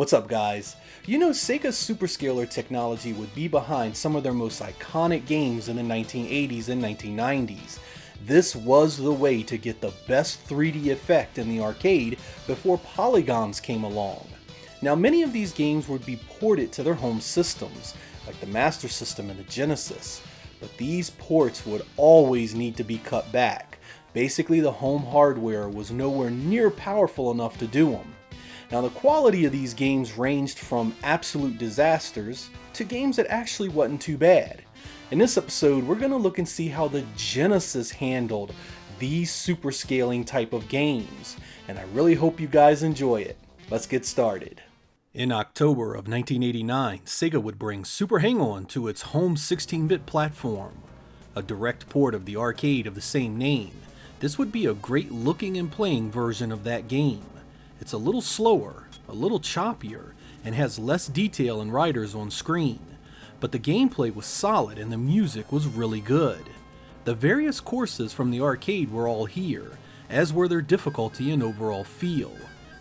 What's up, guys? You know, Sega's superscalar technology would be behind some of their most iconic games in the 1980s and 1990s. This was the way to get the best 3D effect in the arcade before polygons came along. Now, many of these games would be ported to their home systems, like the Master System and the Genesis, but these ports would always need to be cut back. Basically, the home hardware was nowhere near powerful enough to do them. Now, the quality of these games ranged from absolute disasters to games that actually wasn't too bad. In this episode, we're going to look and see how the Genesis handled these super scaling type of games, and I really hope you guys enjoy it. Let's get started. In October of 1989, Sega would bring Super Hang-On to its home 16-bit platform, a direct port of the arcade of the same name. This would be a great looking and playing version of that game. It's a little slower, a little choppier, and has less detail and riders on screen, but the gameplay was solid and the music was really good. The various courses from the arcade were all here, as were their difficulty and overall feel.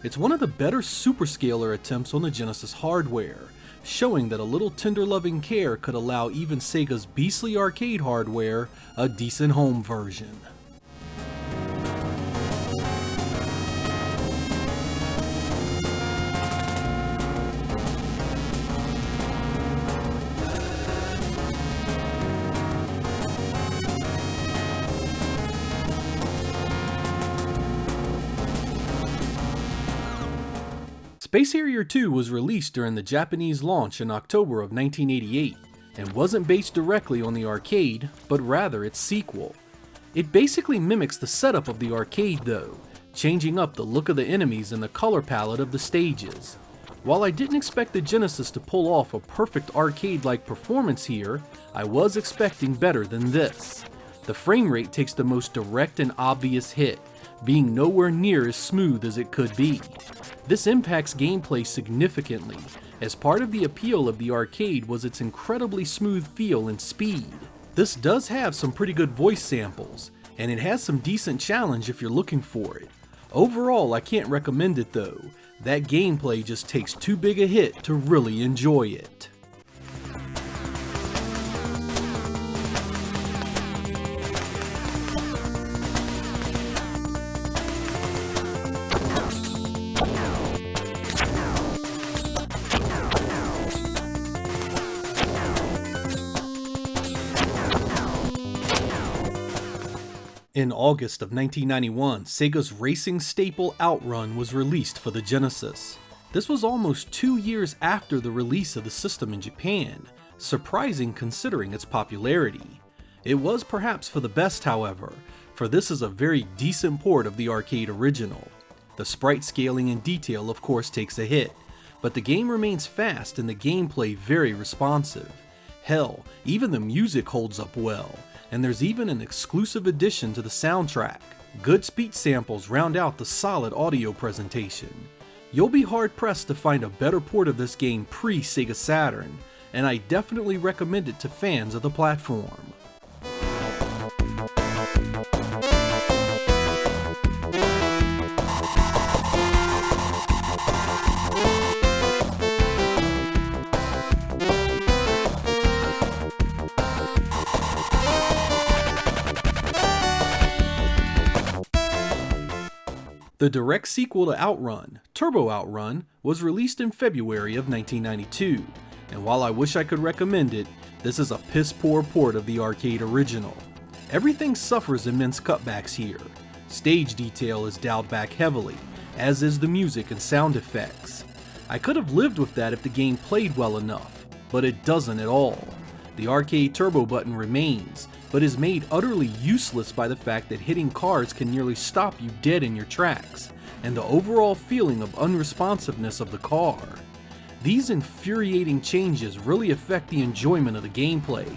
It's one of the better superscalar attempts on the Genesis hardware, showing that a little tender loving care could allow even Sega's beastly arcade hardware a decent home version. Space Harrier 2 was released during the Japanese launch in October of 1988, and wasn't based directly on the arcade, but rather its sequel. It basically mimics the setup of the arcade though, changing up the look of the enemies and the color palette of the stages. While I didn't expect the Genesis to pull off a perfect arcade-like performance here, I was expecting better than this. The frame rate takes the most direct and obvious hit, being nowhere near as smooth as it could be. This impacts gameplay significantly, as part of the appeal of the arcade was its incredibly smooth feel and speed. This does have some pretty good voice samples, and it has some decent challenge if you're looking for it. Overall, I can't recommend it though. That gameplay just takes too big a hit to really enjoy it. In August of 1991, Sega's racing staple Outrun was released for the Genesis. This was almost 2 years after the release of the system in Japan, surprising considering its popularity. It was perhaps for the best, however, for this is a very decent port of the arcade original. The sprite scaling and detail of course takes a hit, but the game remains fast and the gameplay very responsive. Hell, even the music holds up well, and there's even an exclusive addition to the soundtrack. Good speech samples round out the solid audio presentation. You'll be hard pressed to find a better port of this game pre-Sega Saturn, and I definitely recommend it to fans of the platform. The direct sequel to Outrun, Turbo Outrun, was released in February of 1992, and while I wish I could recommend it, this is a piss-poor port of the arcade original. Everything suffers immense cutbacks here. Stage detail is dialed back heavily, as is the music and sound effects. I could have lived with that if the game played well enough, but it doesn't at all. The arcade turbo button remains, but is made utterly useless by the fact that hitting cars can nearly stop you dead in your tracks, and the overall feeling of unresponsiveness of the car. These infuriating changes really affect the enjoyment of the gameplay,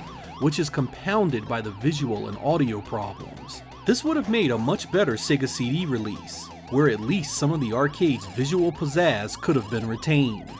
which is compounded by the visual and audio problems. This would have made a much better Sega CD release, where at least some of the arcade's visual pizzazz could have been retained.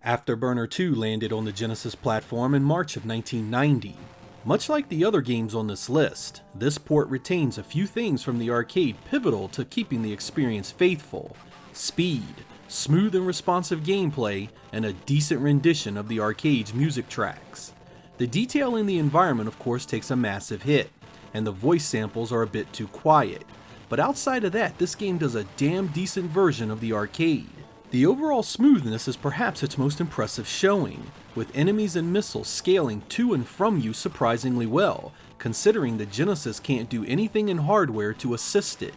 Afterburner 2 landed on the Genesis platform in March of 1990. Much like the other games on this list, this port retains a few things from the arcade pivotal to keeping the experience faithful: speed, smooth and responsive gameplay, and a decent rendition of the arcade's music tracks. The detail in the environment of course takes a massive hit, and the voice samples are a bit too quiet, but outside of that, this game does a damn decent version of the arcade. The overall smoothness is perhaps its most impressive showing, with enemies and missiles scaling to and from you surprisingly well, considering the Genesis can't do anything in hardware to assist it.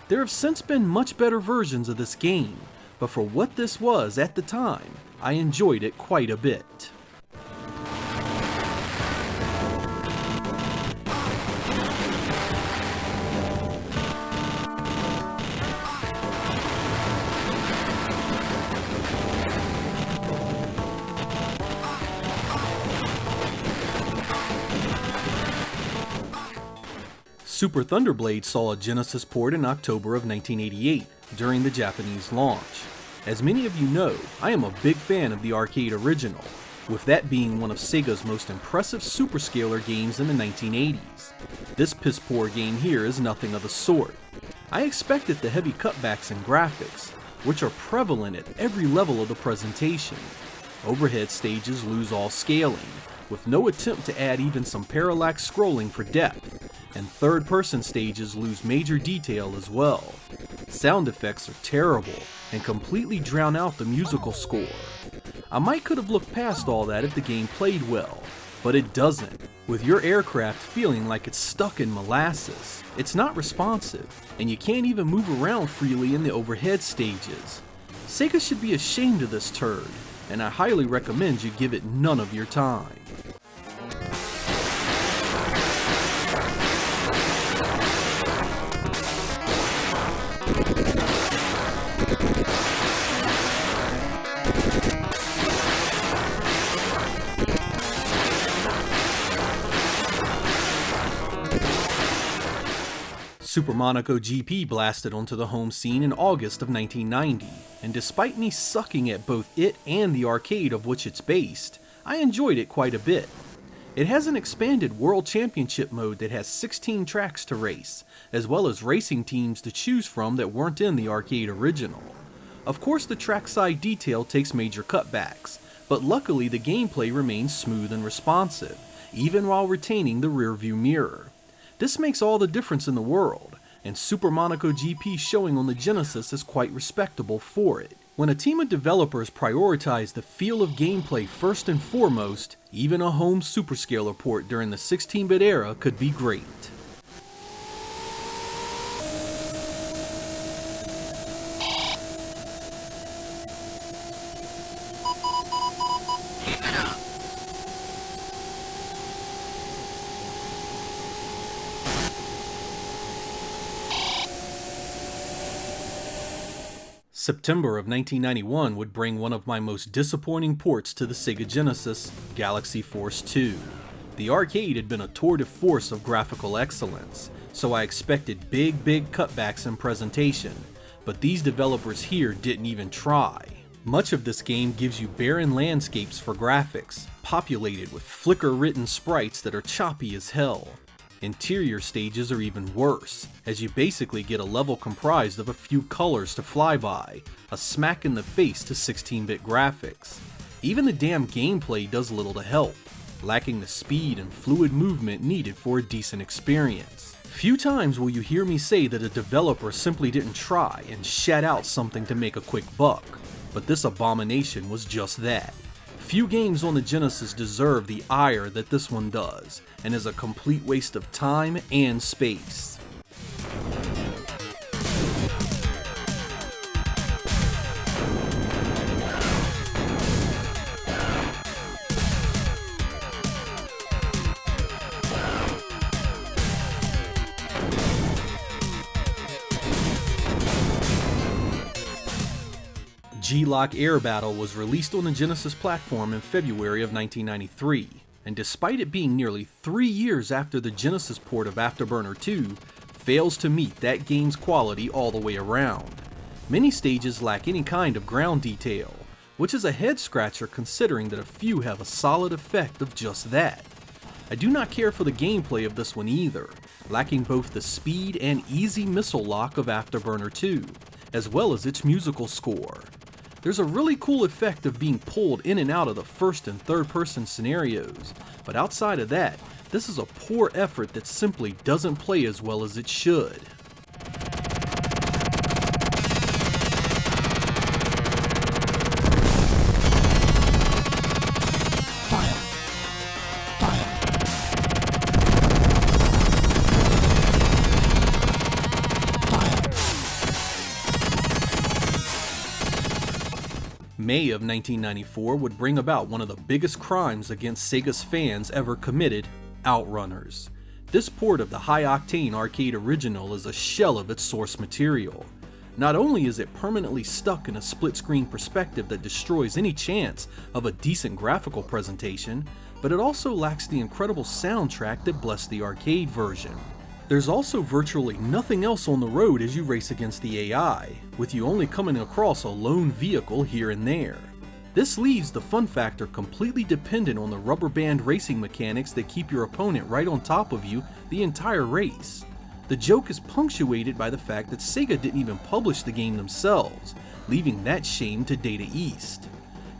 There have since been much better versions of this game, but for what this was at the time, I enjoyed it quite a bit. Super Thunderblade saw a Genesis port in October of 1988 during the Japanese launch. As many of you know, I am a big fan of the arcade original, with that being one of Sega's most impressive superscalar games in the 1980s. This piss poor game here is nothing of the sort. I expected the heavy cutbacks in graphics, which are prevalent at every level of the presentation. Overhead stages lose all scaling, with no attempt to add even some parallax scrolling for depth, and third-person stages lose major detail as well. Sound effects are terrible and completely drown out the musical score. I might could have looked past all that if the game played well, but it doesn't, with your aircraft feeling like it's stuck in molasses. It's not responsive, and you can't even move around freely in the overhead stages. Sega should be ashamed of this turd, and I highly recommend you give it none of your time. Super Monaco GP blasted onto the home scene in August of 1990, and despite me sucking at both it and the arcade of which it's based, I enjoyed it quite a bit. It has an expanded World Championship mode that has 16 tracks to race, as well as racing teams to choose from that weren't in the arcade original. Of course the trackside detail takes major cutbacks, but luckily the gameplay remains smooth and responsive, even while retaining the rear view mirror. This makes all the difference in the world, and Super Monaco GP showing on the Genesis is quite respectable for it. When a team of developers prioritize the feel of gameplay first and foremost, even a home superscaler port during the 16-bit era could be great. September of 1991 would bring one of my most disappointing ports to the Sega Genesis, Galaxy Force 2. The arcade had been a tour de force of graphical excellence, so I expected big cutbacks in presentation, but these developers here didn't even try. Much of this game gives you barren landscapes for graphics, populated with flicker-written sprites that are choppy as hell. Interior stages are even worse, as you basically get a level comprised of a few colors to fly by, a smack in the face to 16-bit graphics. Even the damn gameplay does little to help, lacking the speed and fluid movement needed for a decent experience. Few times will you hear me say that a developer simply didn't try and shat out something to make a quick buck, but this abomination was just that. Few games on the Genesis deserve the ire that this one does, and is a complete waste of time and space. G-loc Air Battle was released on the Genesis platform in February of 1993, and despite it being nearly 3 years after the Genesis port of Afterburner 2, fails to meet that game's quality all the way around. Many stages lack any kind of ground detail, which is a head scratcher considering that a few have a solid effect of just that. I do not care for the gameplay of this one either, lacking both the speed and easy missile lock of Afterburner 2, as well as its musical score. There's a really cool effect of being pulled in and out of the first and third person scenarios, but outside of that, this is a poor effort that simply doesn't play as well as it should. May of 1994 would bring about one of the biggest crimes against Sega's fans ever committed, Outrunners. This port of the high-octane arcade original is a shell of its source material. Not only is it permanently stuck in a split-screen perspective that destroys any chance of a decent graphical presentation, but it also lacks the incredible soundtrack that blessed the arcade version. There's also virtually nothing else on the road as you race against the AI, with you only coming across a lone vehicle here and there. This leaves the fun factor completely dependent on the rubber band racing mechanics that keep your opponent right on top of you the entire race. The joke is punctuated by the fact that Sega didn't even publish the game themselves, leaving that shame to Data East.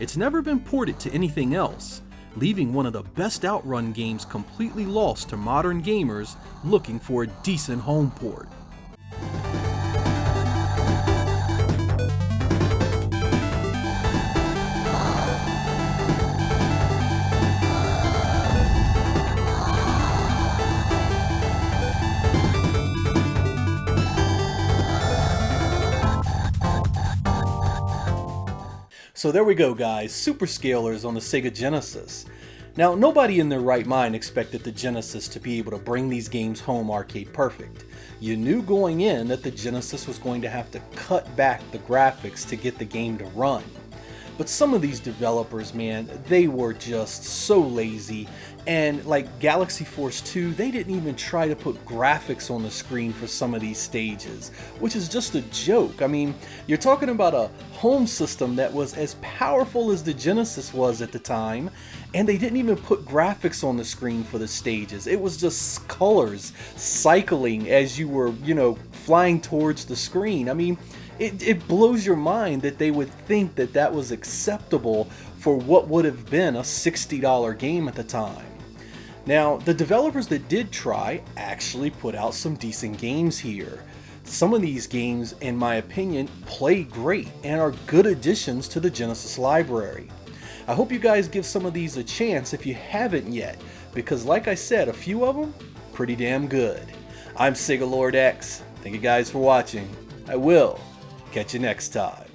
It's never been ported to anything else, leaving one of the best Outrun games completely lost to modern gamers looking for a decent home port. So there we go guys, super scalers on the Sega Genesis. Now nobody in their right mind expected the Genesis to be able to bring these games home arcade perfect. You knew going in that the Genesis was going to have to cut back the graphics to get the game to run. But some of these developers, man, they were just so lazy, and like Galaxy Force 2, they didn't even try to put graphics on the screen for some of these stages, which is just a joke. I mean, you're talking about a home system that was as powerful as the Genesis was at the time, and they didn't even put graphics on the screen for the stages. It was just colors cycling as you were, flying towards the screen. I mean, it blows your mind that they would think that that was acceptable for what would have been a $60 game at the time. Now, the developers that did try actually put out some decent games here. Some of these games, in my opinion, play great and are good additions to the Genesis library. I hope you guys give some of these a chance if you haven't yet, because like I said, a few of them, pretty damn good. I'm Sega Lord X. Thank you guys for watching. I will catch you next time.